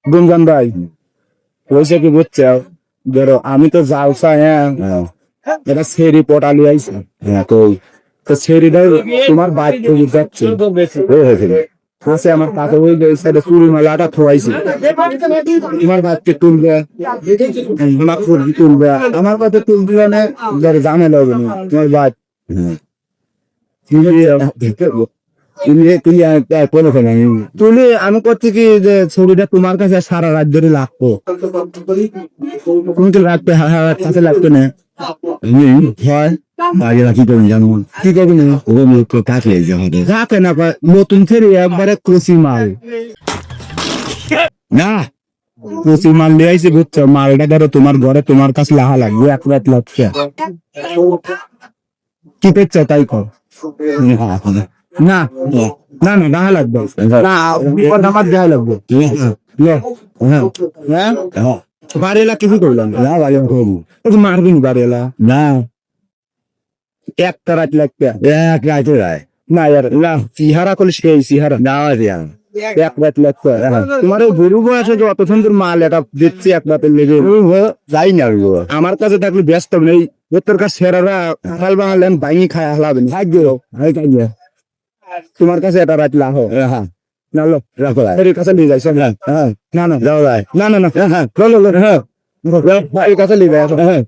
গুঞ্জন ভাই হয়েছে কি বুঝছো, ধরো আমি তো জালসা, হ্যাঁ এটা সেরি পটালি আইছে, হ্যাঁ তো সেরিটা তোমার বাইক যাচ্ছে আছে আমার কাছে, ওই সাইডে চুরি মালাটা থোয়াইছে, তোমার বাচ্চা তুলবে, তোমার ফুলবি তুলবে, আমার কাছে তুলবে না, ঝামেলা হবে না তোমার বাদ। তুলি আমি করছি কি যে ছবিটা তোমার কাছে সারা রাত ধরে লাগবো, তুমি তো রাখবে, কাছে লাগবে না হয় আগে কি করবেন জানো, কি করবেন রাখে না, নতুন ফেরি একবারে কচি মাল না, কচি মাল নিয়ে আইসি বুঝছো, মালটা ধরো তোমার ঘরে তোমার কাছে লাহা লাগবে, এক রাত লাগছে, কি পেচ্ছ তাই কর না না না দেখা লাগবে না, আমার দেখা লাগবে হ্যাঁ বাড়িলা কিছু করলাম না, বাড়ি করবো মারবি নি বাড়িলা না, একটা রাত লাগবে, এক রাতে রায় না ইয়ার না, সিহারা করলে সেই সিহারা না, এক রাত লাগবে, তোমার ওই গরু বয়সে যে অত সুন্দর মাল এটা দিচ্ছি এক রাতের লেগে যাই না, আমার কাছে থাকলে ব্যস্ত নেই, তোর কাছে সেরারা খাল বাঙালেন ভাঙি খায় হালাবেন তোমার কাছে এটা রাত লাহ, হ্যাঁ না লো রাখো কাছে নিয়ে যাই, হ্যাঁ না না যাও যায় না না না হ্যাঁ হ্যাঁ কাছে নিয়ে যায়, হ্যাঁ